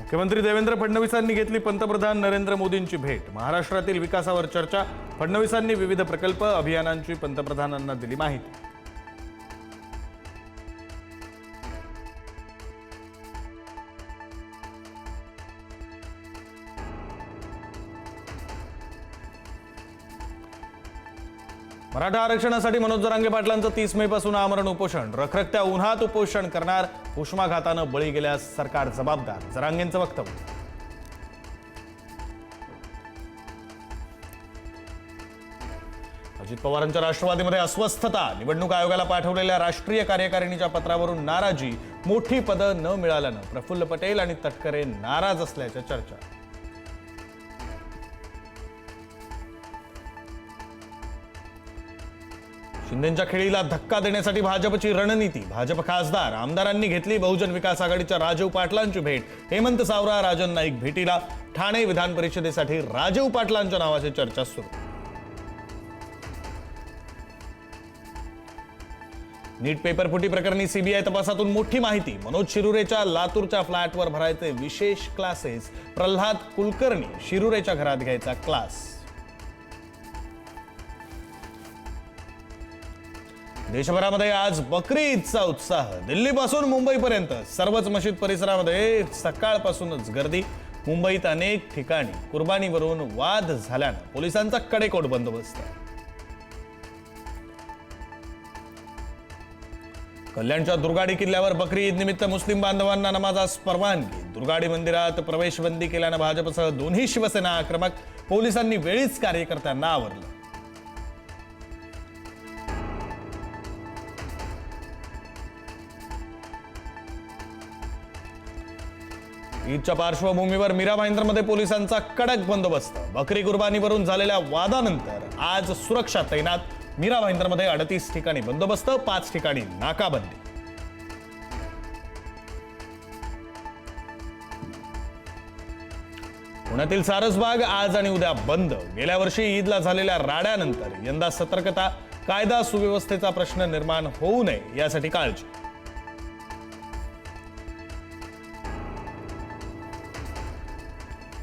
मुख्यमंत्री देवेंद्र फडणवीसांनी घेतली पंतप्रधान नरेंद्र मोदींची भेट। महाराष्ट्रातील विकासावर चर्चा। फडणवीसांनी विविध प्रकल्प अभियानांची पंतप्रधानांना दिली माहिती। मराठा आरक्षणासाठी मनोज जरांगे पाटलांचं 30 मे पासून आमरण उपोषण। रखरखत्या उन्हात उपोषण करणार, उष्माघातानं बळी गेल्यास सरकार जबाबदार, जरांगेंचं वक्तव्य। अजित पवारांच्या राष्ट्रवादीमध्ये अस्वस्थता। निवडणूक आयोगाला पाठवलेल्या राष्ट्रीय कार्यकारिणीच्या पत्रावरून नाराजी। मोठी पदं न मिळाल्यानं प्रफुल्ल पटेल आणि तटकरे नाराज असल्याच्या चर्चा। शिंदेंच्या खेळीला धक्का देण्यासाठी भाजपची रणनीती। भाजप खासदार आमदारांनी घेतली बहुजन विकास आघाडीच्या राजीव पाटलांची भेट। हेमंत सावरा, राजन नाईक भेटीला। ठाणे विधान परिषदेसाठी राजीव पाटलांच्या नावाची चर्चा सुरू। नीट पेपरफुटी प्रकरणी सीबीआय तपासातून मोठी माहिती। मनोज शिरुरेच्या लातूरच्या फ्लॅटवर भरायचे विशेष क्लासेस। प्रल्हाद कुलकर्णी शिरुरेच्या घरात घ्यायचा क्लास। देशभरामध्ये आज बकरी ईदचा उत्साह। दिल्लीपासून मुंबईपर्यंत सर्वच मशीद परिसरामध्ये सकाळपासूनच गर्दी। मुंबईत अनेक ठिकाणी कुर्बानीवरून वाद झाल्यानं पोलिसांचा कडेकोट बंदोबस्त। कल्याणच्या दुर्गाडी किल्ल्यावर बकरी ईद निमित्त मुस्लिम बांधवांना नमाजास परवानगी। दुर्गाडी मंदिरात प्रवेशबंदी केल्यानं भाजपसह दोन्ही शिवसेना आक्रमक। पोलिसांनी वेळीच कार्यकर्त्यांना आवरलं। ईदच्या पार्श्वभूमीवर मीरा भाईंदरमध्ये पोलिसांचा कडक बंदोबस्त। बकरी कुर्बानीवरून झालेल्या वादानंतर आज सुरक्षा तैनात। मीरा भाईंदरमध्ये 38 ठिकाणी बंदोबस्त, 5 ठिकाणी नाकाबंदी। पुण्यातील सारसबाग आज आणि उद्या बंद। गेल्या वर्षी ईदला झालेल्या राड्यानंतर यंदा सतर्कता। कायदा सुव्यवस्थेचा प्रश्न निर्माण होऊ नये यासाठी काळजी।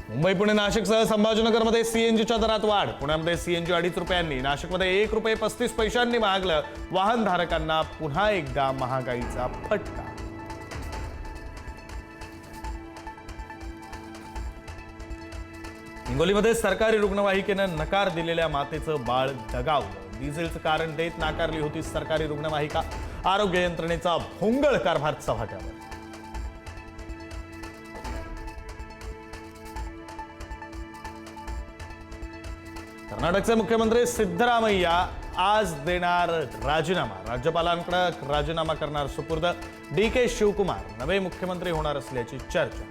मुंबई पुणे नाशिकसह संभाजीनगरमध्ये सीएनजीच्या दरात वाढ। पुण्यामध्ये सीएनजी 2.5 रुपयांनी, नाशिकमध्ये 1 रुपये 35 पैशांनी महागलं। वाहनधारकांना पुन्हा एकदा महागाईचा फटका। हिंगोलीमध्ये सरकारी रुग्णवाहिकेनं नकार दिलेल्या मातेचं बाळ दगावलं। डिझेलचं कारण देत नाकारली होती सरकारी रुग्णवाहिका। आरोग्य यंत्रणेचा भोंगळ कारभार चव्हाट्यावर। कर्नाटकचे मुख्यमंत्री सिद्धरामय्या आज देणार राजीनामा। राज्यपालांकडे राजीनामा करणार सुपूर्द। डीके शिवकुमार नवे मुख्यमंत्री होणार असल्याची चर्चा।